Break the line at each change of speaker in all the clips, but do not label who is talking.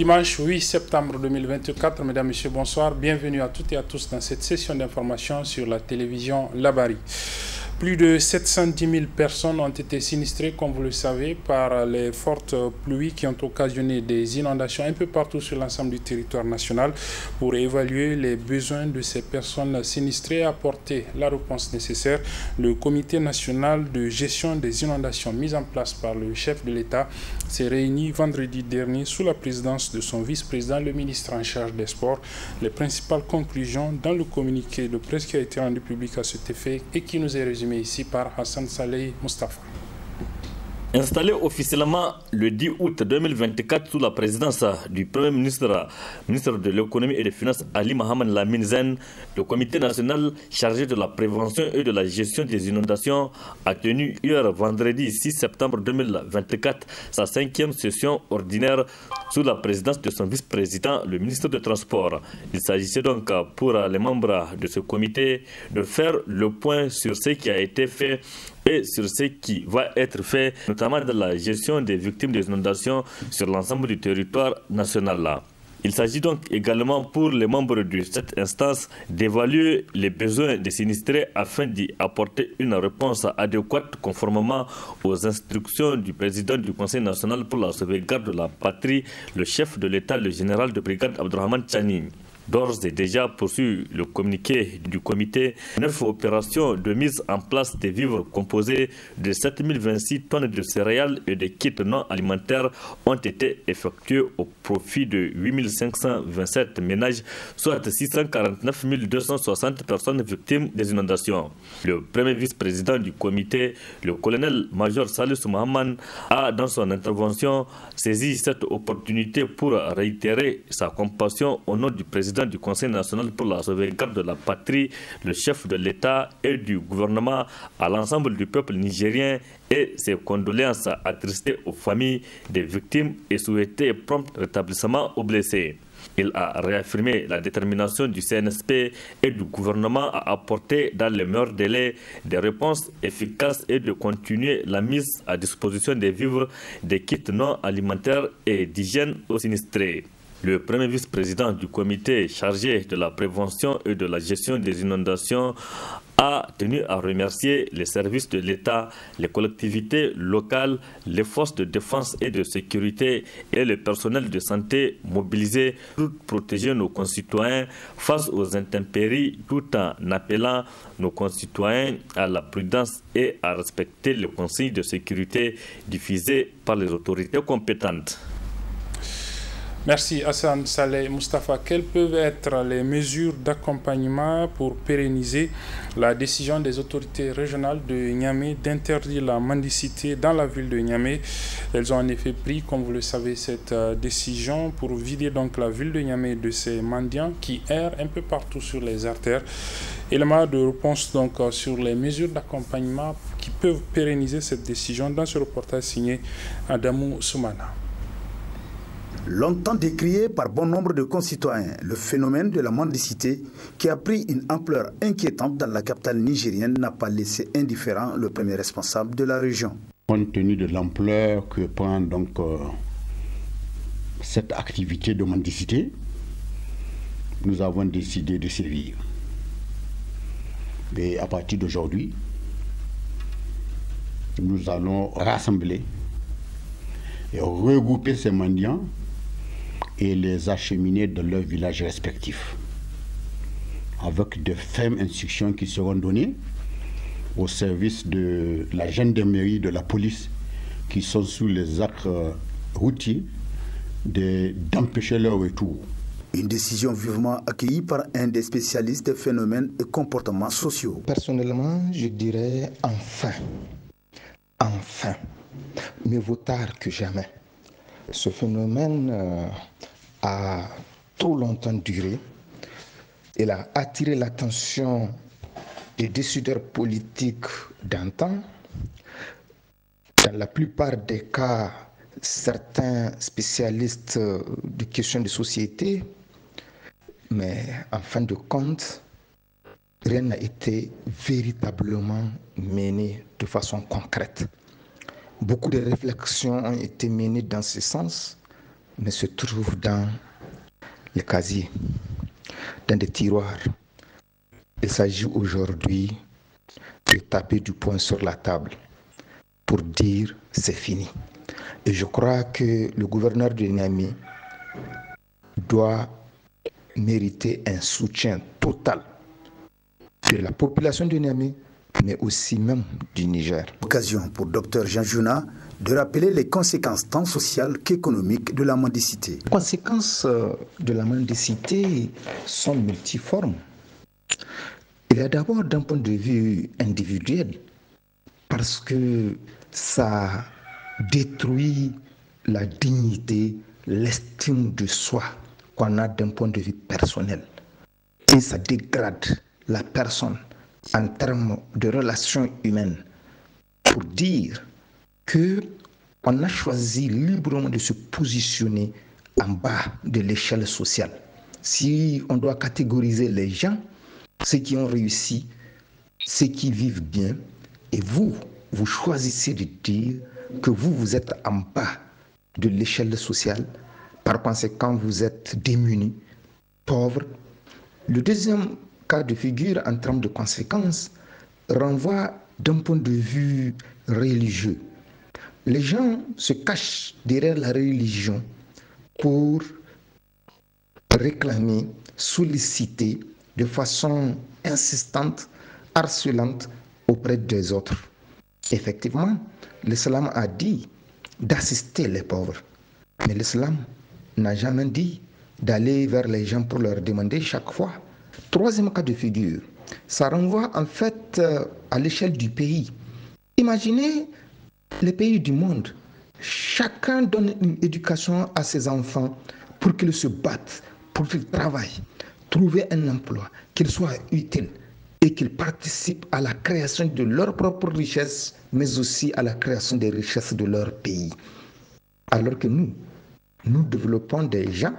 Dimanche 8 septembre 2024, mesdames, messieurs, bonsoir. Bienvenue à toutes et à tous dans cette session d'information sur la télévision Labari. Plus de 710 000 personnes ont été sinistrées, comme vous le savez, par les fortes pluies qui ont occasionné des inondations un peu partout sur l'ensemble du territoire national. Pour évaluer les besoins de ces personnes sinistrées et apporter la réponse nécessaire, le Comité national de gestion des inondations mis en place par le chef de l'État s'est réuni vendredi dernier sous la présidence de son vice-président, le ministre en charge des Sports. Les principales conclusions dans le communiqué de presse qui a été rendu public à cet effet et qui nous est résumé ici par Hassan Saleh Mustafa.
Installé officiellement le 10 août 2024 sous la présidence du Premier ministre, ministre de l'économie et des finances Ali Mohamed Lamine Zen, le comité national chargé de la prévention et de la gestion des inondations a tenu hier vendredi 6 septembre 2024 sa 5e session ordinaire sous la présidence de son vice-président, le ministre des Transports. Il s'agissait donc pour les membres de ce comité de faire le point sur ce qui a été fait et sur ce qui va être fait, notamment dans la gestion des victimes des inondations sur l'ensemble du territoire national. Il s'agit donc également pour les membres de cette instance d'évaluer les besoins des sinistrés afin d'y apporter une réponse adéquate conformément aux instructions du président du Conseil national pour la sauvegarde de la patrie, le chef de l'État, le général de brigade Abdourahmane Tchani. D'ores et déjà poursuit le communiqué du comité. 9 opérations de mise en place des vivres composés de 7026 tonnes de céréales et de kits non alimentaires ont été effectuées au profit de 8527 ménages, soit 649 260 personnes victimes des inondations. Le premier vice-président du comité, le colonel-major Salisu Mohamed, a dans son intervention saisi cette opportunité pour réitérer sa compassion au nom du président du Conseil national pour la sauvegarde de la patrie, le chef de l'État et du gouvernement à l'ensemble du peuple nigérien et ses condoléances attristées aux familles des victimes et souhaiter prompt rétablissement aux blessés. Il a réaffirmé la détermination du CNSP et du gouvernement à apporter dans les meilleurs délais des réponses efficaces et de continuer la mise à disposition des vivres, des kits non alimentaires et d'hygiène aux sinistrés. Le premier vice-président du comité chargé de la prévention et de la gestion des inondations a tenu à remercier les services de l'État, les collectivités locales, les forces de défense et de sécurité et le personnel de santé mobilisés pour protéger nos concitoyens face aux intempéries tout en appelant nos concitoyens à la prudence et à respecter les consignes de sécurité diffusées par les autorités compétentes.
Merci Hassan Saleh Mustafa. Quelles peuvent être les mesures d'accompagnement pour pérenniser la décision des autorités régionales de Niamey d'interdire la mendicité dans la ville de Niamey? Elles ont en effet pris, comme vous le savez, cette décision pour vider donc la ville de Niamey de ces mendiants qui errent un peu partout sur les artères. Élément de réponse donc sur les mesures d'accompagnement qui peuvent pérenniser cette décision dans ce reportage signé Adamou Soumana.
Longtemps décrié par bon nombre de concitoyens, le phénomène de la mendicité qui a pris une ampleur inquiétante dans la capitale nigérienne n'a pas laissé indifférent le premier responsable de la région.
Compte tenu de l'ampleur que prend donc cette activité de mendicité, nous avons décidé de sévir. Et à partir d'aujourd'hui, nous allons rassembler et regrouper ces mendiants et les acheminer dans leurs villages respectifs, avec de fermes instructions qui seront données au service de la gendarmerie, de la police, qui sont sous les actes routiers, d'empêcher leur retour.
Une décision vivement accueillie par un des spécialistes des phénomènes et comportements sociaux.
Personnellement, je dirais enfin. Enfin. Mieux vaut tard que jamais. Ce phénomène a trop longtemps duré. Il a attiré l'attention des décideurs politiques d'antan. Dans la plupart des cas, certains spécialistes de questions de société, mais en fin de compte, rien n'a été véritablement mené de façon concrète. Beaucoup de réflexions ont été menées dans ce sens, mais se trouvent dans les casiers, dans des tiroirs. Il s'agit aujourd'hui de taper du poing sur la table pour dire c'est fini. Et je crois que le gouverneur de Niamey doit mériter un soutien total de la population de Niamey, mais aussi même du Niger.
Occasion pour Dr Jean Jouna de rappeler les conséquences tant sociales qu'économiques de la mendicité.
Les conséquences de la mendicité sont multiformes. Il y a d'abord d'un point de vue individuel, parce que ça détruit la dignité, l'estime de soi qu'on a d'un point de vue personnel. Et ça dégrade la personne en termes de relations humaines, pour dire qu'on a choisi librement de se positionner en bas de l'échelle sociale. Si on doit catégoriser les gens, ceux qui ont réussi, ceux qui vivent bien, et vous choisissez de dire que vous êtes en bas de l'échelle sociale, par conséquent vous êtes démunis, pauvres. Le deuxième cas de figure en termes de conséquences renvoie d'un point de vue religieux. Les gens se cachent derrière la religion pour réclamer, solliciter de façon insistante, harcelante auprès des autres. Effectivement, l'islam a dit d'assister les pauvres, mais l'islam n'a jamais dit d'aller vers les gens pour leur demander chaque fois. Troisième cas de figure, ça renvoie en fait à l'échelle du pays. Imaginez les pays du monde. Chacun donne une éducation à ses enfants pour qu'ils se battent, pour qu'ils travaillent, trouver un emploi, qu'ils soient utiles et qu'ils participent à la création de leur propre richesse, mais aussi à la création des richesses de leur pays. Alors que nous développons des gens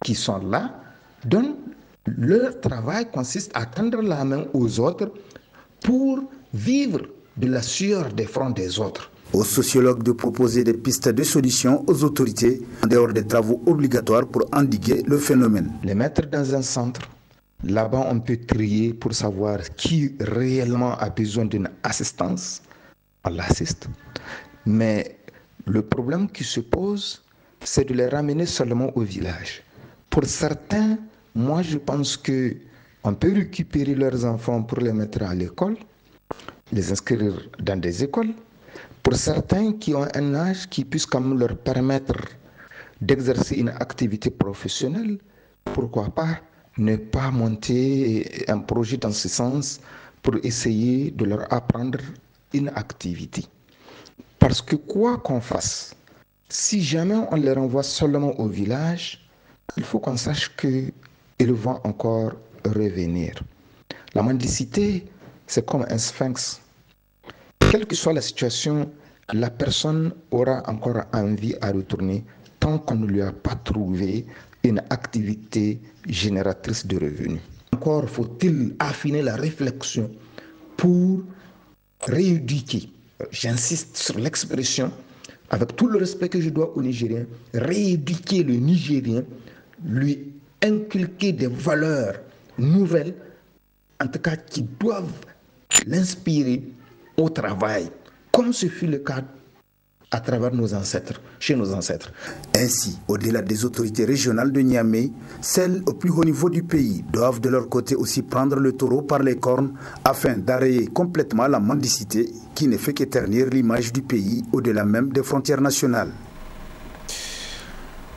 qui sont là, dont leur travail consiste à tendre la main aux autres pour vivre de la sueur des fronts des autres.
Aux sociologues de proposer des pistes de solutions aux autorités en dehors des travaux obligatoires pour endiguer le phénomène.
Les mettre dans un centre, là-bas on peut trier pour savoir qui réellement a besoin d'une assistance, on l'assiste. Mais le problème qui se pose, c'est de les ramener seulement au village. Pour certains, moi je pense qu'on peut récupérer leurs enfants pour les mettre à l'école, les inscrire dans des écoles. Pour certains qui ont un âge qui puisse quand même leur permettre d'exercer une activité professionnelle, pourquoi pas ne pas monter un projet dans ce sens pour essayer de leur apprendre une activité. Parce que quoi qu'on fasse, si jamais on les renvoie seulement au village, il faut qu'on sache qu'ils vont encore revenir. La mendicité, c'est comme un sphinx. Quelle que soit la situation, la personne aura encore envie à retourner tant qu'on ne lui a pas trouvé une activité génératrice de revenus. Encore faut-il affiner la réflexion pour rééduquer, j'insiste sur l'expression, avec tout le respect que je dois aux Nigériens, rééduquer le Nigérien, lui inculquer des valeurs nouvelles, en tout cas qui doivent l'inspirer au travail, comme ce fut le cas à travers nos ancêtres, chez nos ancêtres.
Ainsi, au-delà des autorités régionales de Niamey, celles au plus haut niveau du pays doivent de leur côté aussi prendre le taureau par les cornes afin d'arrêter complètement la mendicité qui ne fait qu'éternir l'image du pays au-delà même des frontières nationales.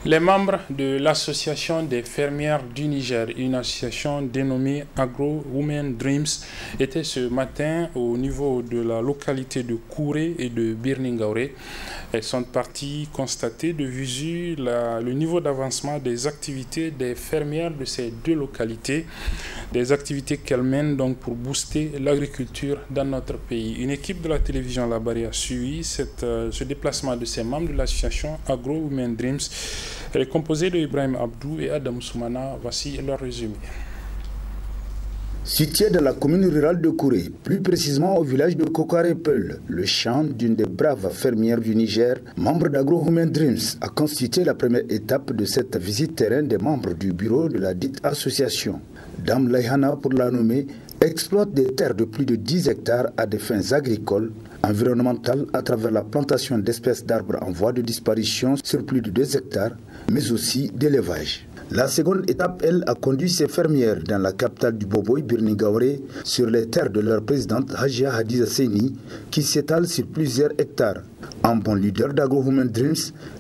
Les membres de l'association des fermières du Niger, une association dénommée Agro Women Dreams, étaient ce matin au niveau de la localité de Kouré et de Birningaure. Elles sont parties constater de visu le niveau d'avancement des activités des fermières de ces deux localités, des activités qu'elles mènent donc pour booster l'agriculture dans notre pays. Une équipe de la télévision Labari a suivi ce déplacement de ces membres de l'association Agro Women Dreams. Elle est composée de Ibrahim Abdou et Adam Soumana. Voici leur résumé.
Situé dans la commune rurale de Kouré, plus précisément au village de Kokarepel, le champ d'une des braves fermières du Niger, membre d'Agro-Human Dreams, a constitué la première étape de cette visite terrain des membres du bureau de la dite association. Dame Laihana, pour la nommer, exploite des terres de plus de 10 hectares à des fins agricoles, environnementales à travers la plantation d'espèces d'arbres en voie de disparition sur plus de 2 hectares, mais aussi d'élevage. La seconde étape, elle, a conduit ces fermières dans la capitale du Boboï, Birningauré, sur les terres de leur présidente Hajia Hadiza Seni, qui s'étalent sur plusieurs hectares. En bon leader d'Agro-Human Dreams,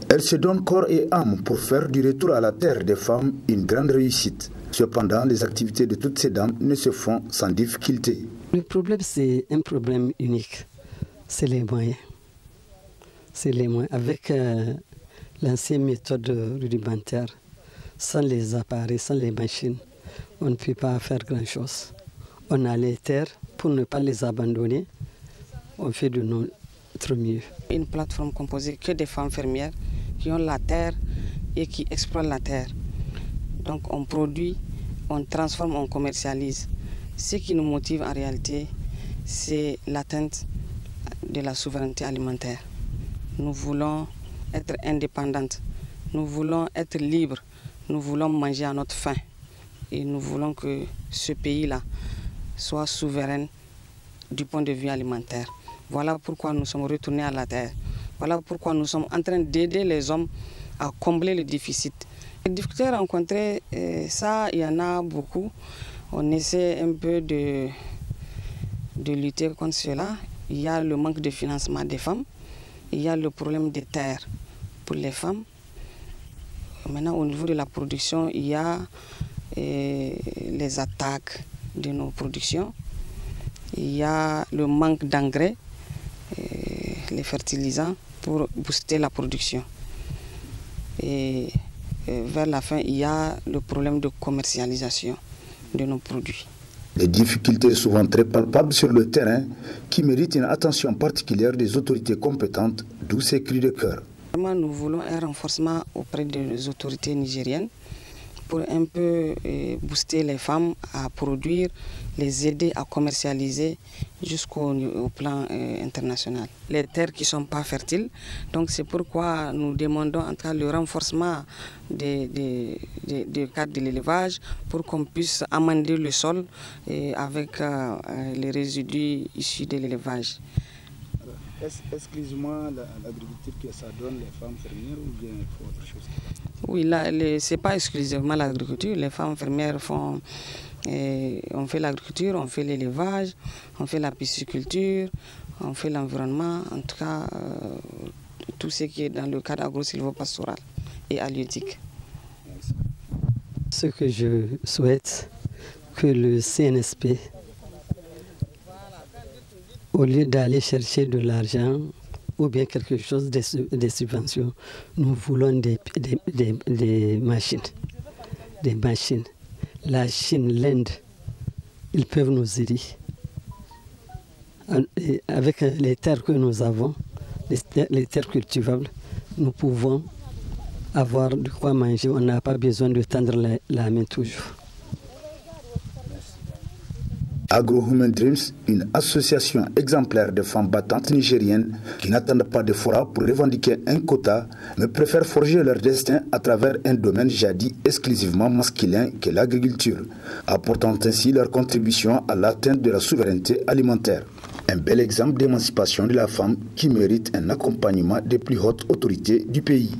elle se donne corps et âme pour faire du retour à la terre des femmes une grande réussite. Cependant, les activités de toutes ces dames ne se font sans difficulté.
Le problème, c'est un problème unique. C'est les moyens. C'est les moyens. Avec l'ancienne méthode rudimentaire, sans les appareils, sans les machines, on ne peut pas faire grand-chose. On a les terres, pour ne pas les abandonner, on fait de notre mieux.
Une plateforme composée que des femmes fermières qui ont la terre et qui exploitent la terre. Donc on produit, on transforme, on commercialise. Ce qui nous motive en réalité, c'est l'atteinte de la souveraineté alimentaire. Nous voulons être indépendantes, nous voulons être libres. Nous voulons manger à notre faim et nous voulons que ce pays-là soit souverain du point de vue alimentaire. Voilà pourquoi nous sommes retournés à la terre. Voilà pourquoi nous sommes en train d'aider les hommes à combler le déficit. Les difficultés rencontrées, ça, il y en a beaucoup. On essaie un peu de lutter contre cela. Il y a le manque de financement des femmes. Il y a le problème des terres pour les femmes. Maintenant, au niveau de la production, il y a les attaques de nos productions. Il y a le manque d'engrais, les fertilisants pour booster la production. Et vers la fin, il y a le problème de commercialisation de nos produits.
Des difficultés souvent très palpables sur le terrain qui méritent une attention particulière des autorités compétentes, d'où ces cris de cœur.
Nous voulons un renforcement auprès des autorités nigériennes pour un peu booster les femmes à produire, les aider à commercialiser jusqu'au plan international. Les terres qui ne sont pas fertiles, donc c'est pourquoi nous demandons en tout cas le renforcement des cadres de l'élevage pour qu'on puisse amender le sol avec les résidus issus de l'élevage.
Est-ce exclusivement l'agriculture que ça donne les femmes fermières ou bien il faut autre chose?
Oui, ce n'est pas exclusivement l'agriculture. Les femmes fermières on fait l'agriculture, on fait l'élevage, on fait la pisciculture, on fait l'environnement, en tout cas tout ce qui est dans le cadre agro-silvopastoral et halieutique.
Ce que je souhaite, que le CNSP, au lieu d'aller chercher de l'argent ou bien quelque chose, des subventions, nous voulons des machines. Des machines. La Chine, l'Inde, ils peuvent nous aider. Et avec les terres que nous avons, les terres cultivables, nous pouvons avoir de quoi manger. On n'a pas besoin de tendre la main toujours.
Agro-Human Dreams, une association exemplaire de femmes battantes nigériennes qui n'attendent pas de fora pour revendiquer un quota, mais préfèrent forger leur destin à travers un domaine jadis exclusivement masculin qu'est l'agriculture, apportant ainsi leur contribution à l'atteinte de la souveraineté alimentaire. Un bel exemple d'émancipation de la femme qui mérite un accompagnement des plus hautes autorités du pays.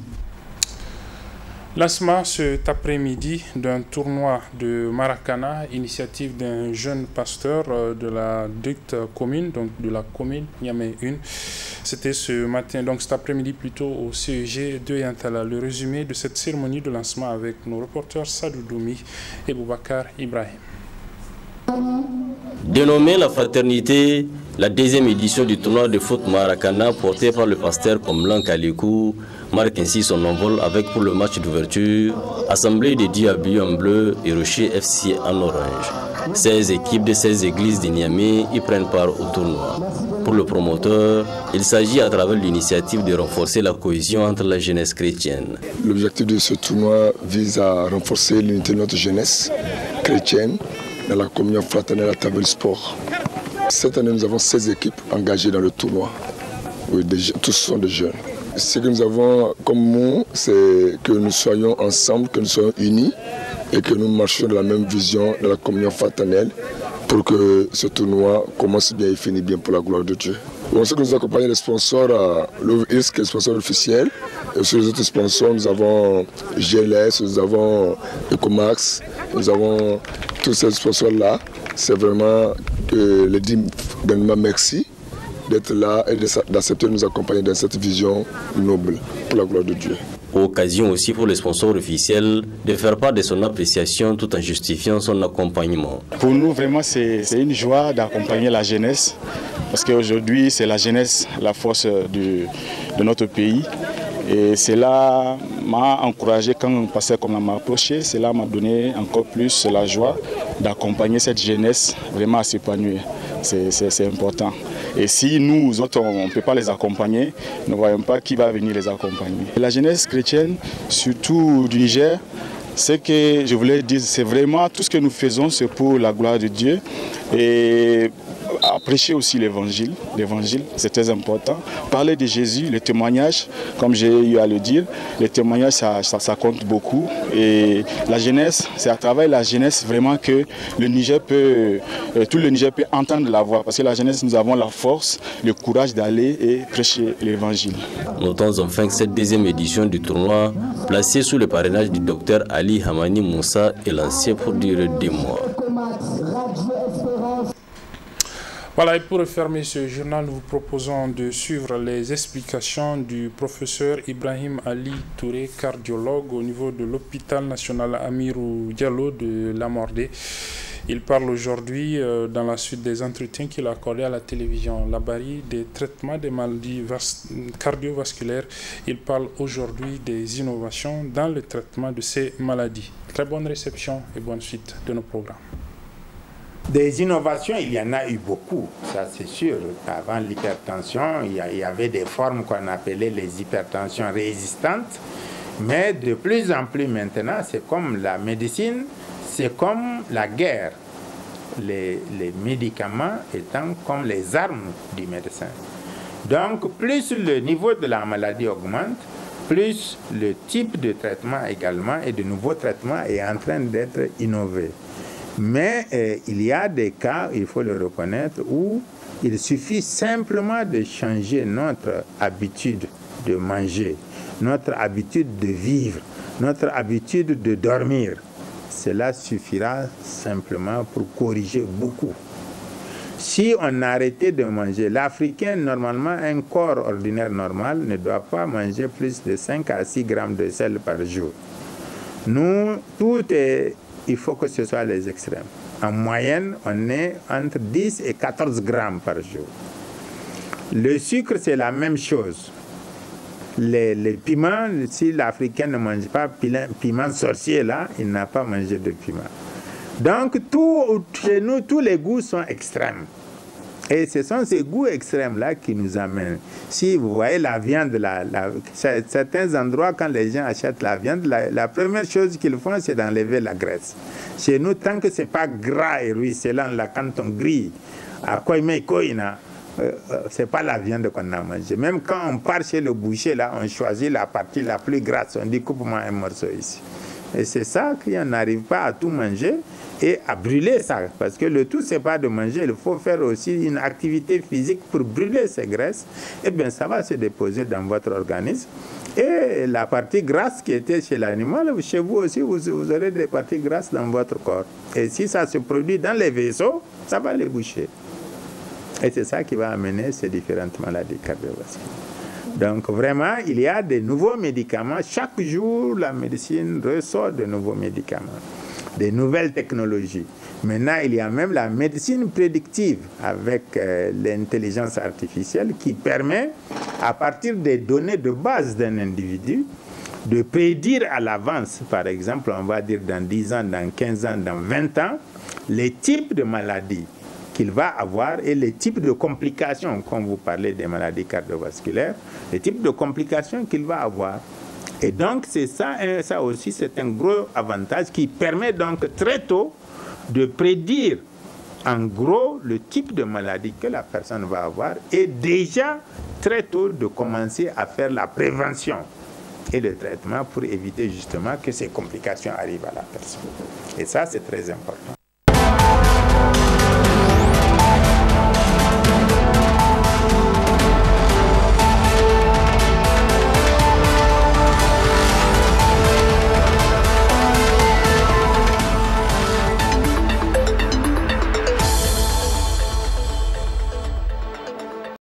Lancement cet après-midi d'un tournoi de Maracana, initiative d'un jeune pasteur de la dite commune, donc de la commune Niamey 1. C'était ce matin, donc cet après-midi plutôt au CEG de Yantala. Le résumé de cette cérémonie de lancement avec nos reporters Sadou Doumi et Boubacar Ibrahim.
Dénommé la fraternité, la deuxième édition du tournoi de foot Maracana porté par le pasteur Komlan Kalikou marque ainsi son envol avec pour le match d'ouverture Assemblée des dieux habillés en bleu et Rocher FC en orange. 16 équipes de 16 églises de Niamey y prennent part au tournoi. Pour le promoteur, il s'agit à travers l'initiative de renforcer la cohésion entre la jeunesse chrétienne.
L'objectif de ce tournoi vise à renforcer l'unité de notre jeunesse chrétienne dans la communion fraternelle à travers le sport. Cette année, nous avons 16 équipes engagées dans le tournoi. Oui, tous sont des jeunes. Ce que nous avons comme mot, c'est que nous soyons ensemble, que nous soyons unis et que nous marchions dans la même vision de la communion fraternelle pour que ce tournoi commence bien et finisse bien pour la gloire de Dieu. On sait que nous accompagnons les sponsors, l'OVIS qui est le sponsor officiel. Et sur les autres sponsors, nous avons GLS, nous avons Ecomax, nous avons tous ces sponsors-là. C'est vraiment que les dire grandement merci d'être là et d'accepter de nous accompagner dans cette vision noble pour la gloire de Dieu.
Occasion aussi pour les sponsors officiels de faire part de son appréciation tout en justifiant son accompagnement.
Pour nous, vraiment, c'est une joie d'accompagner la jeunesse parce qu'aujourd'hui, c'est la jeunesse, la force de notre pays. Et cela m'a encouragé quand un pasteur comme m'a approché, cela m'a donné encore plus la joie d'accompagner cette jeunesse vraiment à s'épanouir. C'est important. Et si nous autres, on ne peut pas les accompagner, nous ne voyons pas qui va venir les accompagner. La jeunesse chrétienne, surtout du Niger, ce que je voulais dire, c'est vraiment tout ce que nous faisons, c'est pour la gloire de Dieu. Et à prêcher aussi l'évangile, c'est très important. Parler de Jésus, le témoignage, comme j'ai eu à le dire, le témoignage ça compte beaucoup. Et la jeunesse, c'est à travers la jeunesse vraiment que le Niger tout le Niger peut entendre la voix. Parce que la jeunesse, nous avons la force, le courage d'aller et prêcher l'évangile.
Notons enfin que cette deuxième édition du tournoi, placée sous le parrainage du docteur Ali Hamani Moussa, est lancée pour durer 2 mois.
Voilà, et pour refermer ce journal, nous vous proposons de suivre les explications du professeur Ibrahim Ali Touré, cardiologue au niveau de l'hôpital national Amirou Diallo de Lamordé. Il parle aujourd'hui, dans la suite des entretiens qu'il a accordés à la télévision Labari, des traitements des maladies cardiovasculaires. Il parle aujourd'hui des innovations dans le traitement de ces maladies. Très bonne réception et bonne suite de nos programmes.
Des innovations, il y en a eu beaucoup, ça c'est sûr. Avant l'hypertension, il y avait des formes qu'on appelait les hypertensions résistantes. Mais de plus en plus maintenant, c'est comme la médecine, c'est comme la guerre. Les médicaments étant comme les armes du médecin. Donc, plus le niveau de la maladie augmente, plus le type de traitement également et de nouveaux traitements est en train d'être innové. Mais il y a des cas, il faut le reconnaître, où il suffit simplement de changer notre habitude de manger, notre habitude de vivre, notre habitude de dormir. Cela suffira simplement pour corriger beaucoup. Si on arrêtait de manger, l'Africain, normalement, un corps ordinaire normal ne doit pas manger plus de 5 à 6 grammes de sel par jour. Nous, il faut que ce soit les extrêmes. En moyenne, on est entre 10 et 14 grammes par jour. Le sucre, c'est la même chose. Les piments, si l'Africain ne mange pas piment sorcier, là, il n'a pas mangé de piment. Donc, chez nous, tous les goûts sont extrêmes. Et ce sont ces goûts extrêmes-là qui nous amènent. Si vous voyez la viande, certains endroits, quand les gens achètent la viande, la première chose qu'ils font, c'est d'enlever la graisse. Chez nous, tant que ce n'est pas gras et ruisselant, là, quand on grille, à Koina, ce n'est pas la viande qu'on a mangée. Même quand on part chez le boucher, là, on choisit la partie la plus grasse. On dit, coupe-moi un morceau ici. Et c'est ça qu'on n'arrive pas à tout manger et à brûler ça. Parce que le tout, ce n'est pas de manger. Il faut faire aussi une activité physique pour brûler ces graisses. Et bien, ça va se déposer dans votre organisme. Et la partie grasse qui était chez l'animal, chez vous aussi, vous aurez des parties grasses dans votre corps. Et si ça se produit dans les vaisseaux, ça va les boucher. Et c'est ça qui va amener ces différentes maladies cardiovasculaires. Donc vraiment, il y a de nouveaux médicaments. Chaque jour, la médecine ressort de nouveaux médicaments, de nouvelles technologies. Maintenant, il y a même la médecine prédictive avec l'intelligence artificielle qui permet, à partir des données de base d'un individu, de prédire à l'avance, par exemple, on va dire dans 10 ans, dans 15 ans, dans 20 ans, les types de maladies qu'il va avoir et les types de complications, comme vous parlez des maladies cardiovasculaires, les types de complications qu'il va avoir. Et donc, c'est ça, ça aussi, c'est un gros avantage qui permet donc très tôt de prédire en gros le type de maladie que la personne va avoir et déjà très tôt de commencer à faire la prévention et le traitement pour éviter justement que ces complications arrivent à la personne. Et ça, c'est très important.